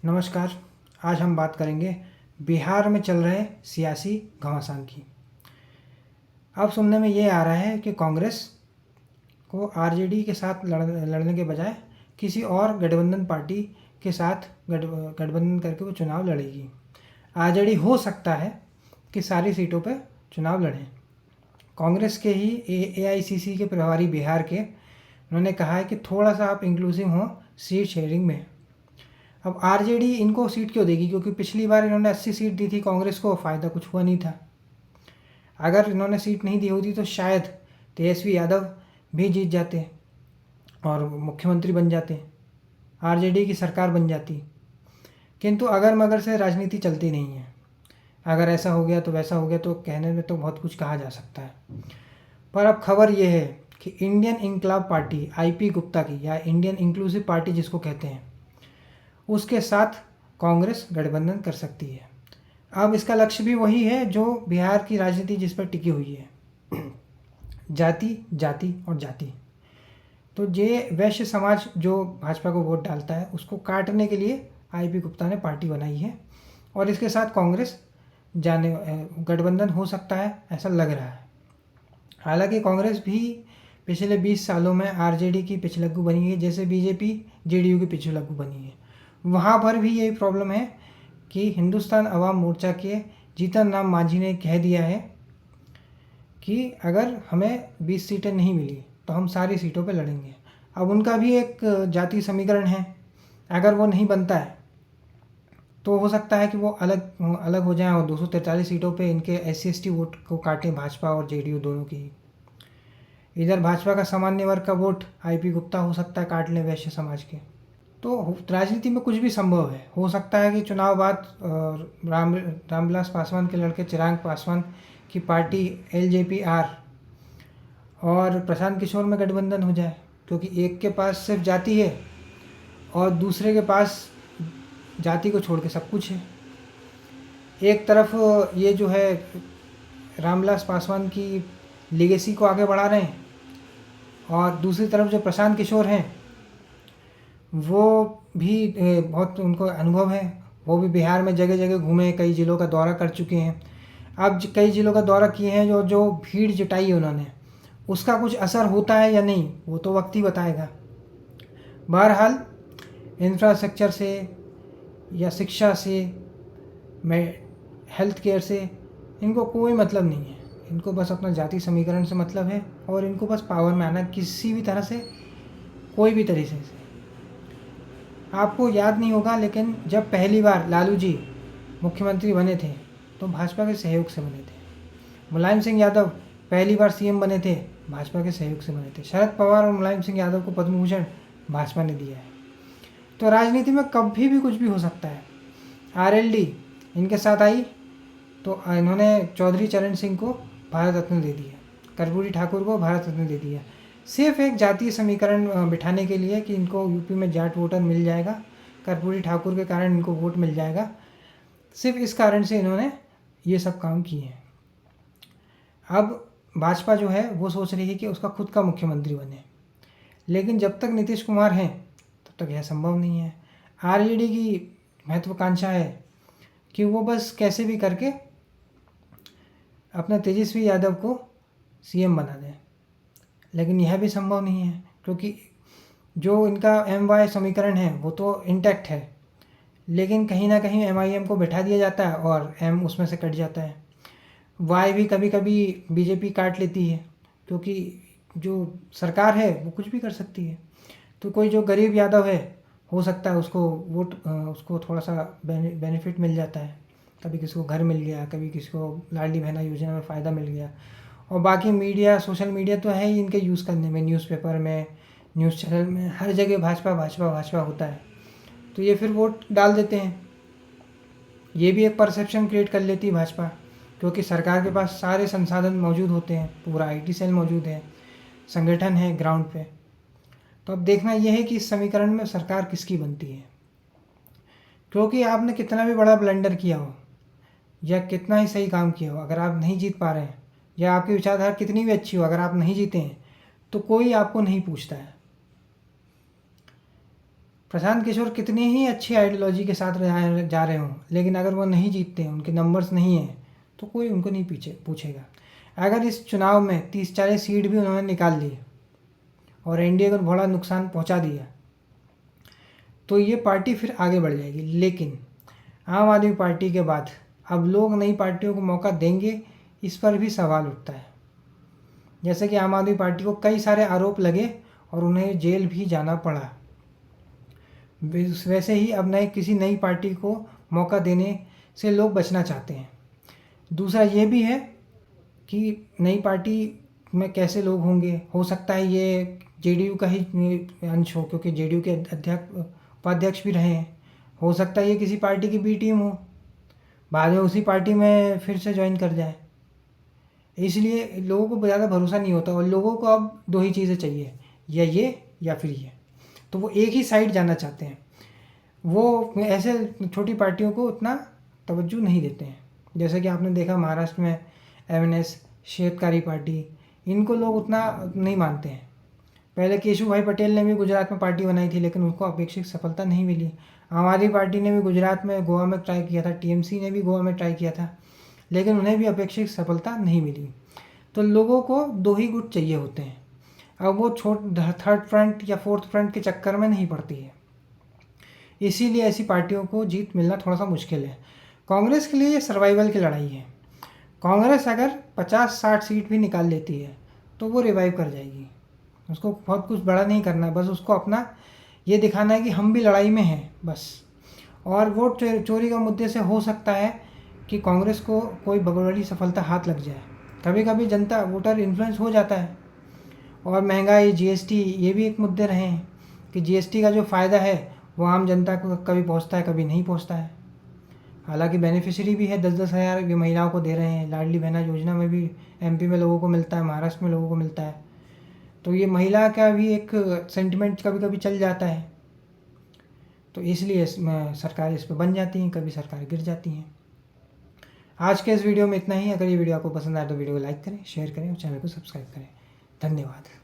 नमस्कार। आज हम बात करेंगे बिहार में चल रहे सियासी घमासान की। अब सुनने में ये आ रहा है कि कांग्रेस को आरजेडी के साथ लड़ने के बजाय किसी और गठबंधन पार्टी के साथ गठबंधन करके वो चुनाव लड़ेगी। आरजेडी हो सकता है कि सारी सीटों पर चुनाव लड़ें। कांग्रेस के ही एआईसीसी के प्रभारी बिहार के उन्होंने कहा है कि थोड़ा सा आप इंक्लूसिव हो सीट शेयरिंग में। अब आरजेडी इनको सीट क्यों देगी? क्योंकि पिछली बार इन्होंने 80 सीट दी थी कांग्रेस को, फ़ायदा कुछ हुआ नहीं था। अगर इन्होंने सीट नहीं दी होती तो शायद तेजस्वी यादव भी जीत जाते और मुख्यमंत्री बन जाते, आरजेडी की सरकार बन जाती। किंतु अगर मगर से राजनीति चलती नहीं है। अगर ऐसा हो गया तो वैसा हो गया, तो कहने में तो बहुत कुछ कहा जा सकता है। पर अब खबर यह है कि इंडियन इंकलाब पार्टी आईपी गुप्ता की, या इंडियन इंक्लूसिव पार्टी जिसको कहते हैं, उसके साथ कांग्रेस गठबंधन कर सकती है। अब इसका लक्ष्य भी वही है जो बिहार की राजनीति जिस पर टिकी हुई है, जाति जाति और जाति। तो ये वैश्य समाज जो भाजपा को वोट डालता है उसको काटने के लिए आईपी गुप्ता ने पार्टी बनाई है और इसके साथ कांग्रेस गठबंधन हो सकता है, ऐसा लग रहा है। हालांकि कांग्रेस भी पिछले 20 सालों में आरजेडी की पिछलग्गू बनी है, जैसे बीजेपी जेडीयू की पिछलग्गू बनी है। वहाँ पर भी यही प्रॉब्लम है कि हिंदुस्तान अवाम मोर्चा के जीतन राम मांझी ने कह दिया है कि अगर हमें 20 सीटें नहीं मिली तो हम सारी सीटों पर लड़ेंगे। अब उनका भी एक जाति समीकरण है, अगर वो नहीं बनता है तो हो सकता है कि वो अलग अलग हो जाएं और 243 सीटों पे इनके SC/ST वोट को काटें, भाजपा और जेडीयू दोनों की। इधर भाजपा का सामान्य वर्ग का वोट आईपी गुप्ता हो सकता है काट लें वैश्य समाज के। तो राजनीति में कुछ भी संभव है। हो सकता है कि चुनाव बाद रामविलास पासवान के लड़के चिराग पासवान की पार्टी LJP-R और प्रशांत किशोर में गठबंधन हो जाए, क्योंकि एक के पास सिर्फ जाति है और दूसरे के पास जाति को छोड़ के सब कुछ है। एक तरफ ये जो है रामविलास पासवान की लीगेसी को आगे बढ़ा रहे हैं और दूसरी तरफ जो प्रशांत किशोर हैं वो भी बहुत उनको अनुभव है, वो भी बिहार में जगह जगह घूमे, कई ज़िलों का दौरा कर चुके हैं। अब कई ज़िलों का दौरा किए हैं, जो भीड़ जुटाई है उन्होंने, उसका कुछ असर होता है या नहीं वो तो वक्त ही बताएगा। बहरहाल इंफ्रास्ट्रक्चर से या शिक्षा से, हेल्थ केयर से इनको कोई मतलब नहीं है। इनको बस अपना जाति समीकरण से मतलब है और इनको बस पावर में आना किसी भी तरह से, कोई भी तरीके से। आपको याद नहीं होगा लेकिन जब पहली बार लालू जी मुख्यमंत्री बने थे तो भाजपा के सहयोग से बने थे। मुलायम सिंह यादव पहली बार CM बने थे, भाजपा के सहयोग से बने थे। शरद पवार और मुलायम सिंह यादव को पद्म भूषण भाजपा ने दिया है। तो राजनीति में कभी भी कुछ भी हो सकता है। RLD इनके साथ आई तो इन्होंने चौधरी चरण सिंह को भारत रत्न दे दिया, कर्पूरी ठाकुर को भारत रत्न दे दिया, सिर्फ एक जातीय समीकरण बिठाने के लिए कि इनको यूपी में जाट वोटर मिल जाएगा, कर्पूरी ठाकुर के कारण इनको वोट मिल जाएगा। सिर्फ इस कारण से इन्होंने ये सब काम किए हैं। अब भाजपा जो है वो सोच रही है कि उसका खुद का मुख्यमंत्री बने, लेकिन जब तक नीतीश कुमार हैं तब तक यह संभव नहीं है। आरजेडी की महत्वाकांक्षा है कि वो बस कैसे भी करके अपना तेजस्वी यादव को CM बना दें, लेकिन यह भी संभव नहीं है क्योंकि जो इनका MY समीकरण है वो तो इंटैक्ट है, लेकिन कहीं ना कहीं MIM को बैठा दिया जाता है और M उसमें से कट जाता है। Y भी कभी कभी बीजेपी काट लेती है, क्योंकि जो सरकार है वो कुछ भी कर सकती है। तो कोई जो गरीब यादव है हो सकता है उसको वोट, उसको थोड़ा सा बेनिफिट मिल जाता है। कभी किसी को घर मिल गया, कभी किसी को लाडली बहना योजना में फ़ायदा मिल गया। और बाकी मीडिया, सोशल मीडिया तो है ही इनके यूज़ करने में, न्यूज़पेपर में, न्यूज़ चैनल में, हर जगह भाजपा भाजपा भाजपा होता है। तो ये फिर वोट डाल देते हैं। ये भी एक परसेप्शन क्रिएट कर लेती है भाजपा, क्योंकि सरकार के पास सारे संसाधन मौजूद होते हैं, पूरा IT सेल मौजूद है, संगठन है ग्राउंड पे। तो अब देखना यह है कि इस समीकरण में सरकार किसकी बनती है, क्योंकि आपने कितना भी बड़ा ब्लंडर किया हो या कितना ही सही काम किया हो, अगर आप नहीं जीत पा रहे हैं या आपकी विचारधारा कितनी भी अच्छी हो, अगर आप नहीं जीते हैं तो कोई आपको नहीं पूछता है। प्रशांत किशोर कितनी ही अच्छी आइडियोलॉजी के साथ जा रहे हों, लेकिन अगर वो नहीं जीतते हैं, उनके नंबर्स नहीं हैं, तो कोई उनको नहीं पूछेगा। अगर इस चुनाव में 30-40 सीट भी उन्होंने निकाल ली और एनडीए को बड़ा नुकसान पहुंचा दिया, तो ये पार्टी फिर आगे बढ़ जाएगी। लेकिन आम आदमी पार्टी के बाद अब लोग नई पार्टियों को मौका देंगे, इस पर भी सवाल उठता है। जैसे कि आम आदमी पार्टी को कई सारे आरोप लगे और उन्हें जेल भी जाना पड़ा, वैसे ही अब किसी नई पार्टी को मौका देने से लोग बचना चाहते हैं। दूसरा ये भी है कि नई पार्टी में कैसे लोग होंगे, हो सकता है ये जेडीयू का ही अंश हो, क्योंकि जेडीयू के उपाध्यक्ष भी रहे हैं। हो सकता है ये किसी पार्टी की बी टीम हो, बाद में उसी पार्टी में फिर से ज्वाइन कर जाए। इसलिए लोगों को ज़्यादा भरोसा नहीं होता और लोगों को अब 2 ही चीज़ें चाहिए, या ये या फिर ये। तो वो एक ही साइड जाना चाहते हैं। वो ऐसे छोटी पार्टियों को उतना तवज्जो नहीं देते हैं। जैसे कि आपने देखा महाराष्ट्र में एमएनएस, शेतकारी पार्टी, इनको लोग उतना नहीं मानते हैं। पहले केशु भाई पटेल ने भी गुजरात में पार्टी बनाई थी, लेकिन उनको अपेक्षित सफलता नहीं मिली। आम आदमी पार्टी ने भी गुजरात में, गोवा में ट्राई किया था, टीएमसी ने भी गोवा में ट्राई किया था, लेकिन उन्हें भी अपेक्षित सफलता नहीं मिली। तो लोगों को 2 ही गुट चाहिए होते हैं। अब वो थर्ड फ्रंट या फोर्थ फ्रंट के चक्कर में नहीं पड़ती है। इसीलिए ऐसी पार्टियों को जीत मिलना थोड़ा सा मुश्किल है। कांग्रेस के लिए ये सर्वाइवल की लड़ाई है। कांग्रेस अगर 50-60 सीट भी निकाल लेती है तो वो रिवाइव कर जाएगी। उसको बहुत कुछ बड़ा नहीं करना है, बस उसको अपना ये दिखाना है कि हम भी लड़ाई में हैं बस। और वोट चोरी का मुद्दे से हो सकता है कि कांग्रेस को कोई बड़ी सफलता हाथ लग जाए। कभी कभी जनता वोटर इन्फ्लुएंस हो जाता है। और महंगाई, जीएसटी, ये भी एक मुद्दे रहे हैं कि जीएसटी का जो फ़ायदा है वो आम जनता को कभी पहुंचता है, कभी नहीं पहुंचता है। हालांकि बेनिफिशियरी भी है, 10-10 हज़ार भी महिलाओं को दे रहे हैं। लाडली बहना योजना में भी एमपी में लोगों को मिलता है, महाराष्ट्र में लोगों को मिलता है। तो ये महिला का भी एक सेंटिमेंट कभी कभी चल जाता है, तो इसलिए सरकार इस पर बन जाती हैं, कभी सरकार गिर जाती हैं। आज के इस वीडियो में इतना ही। अगर ये वीडियो आपको पसंद आए तो वीडियो को लाइक करें, शेयर करें और चैनल को सब्सक्राइब करें। धन्यवाद।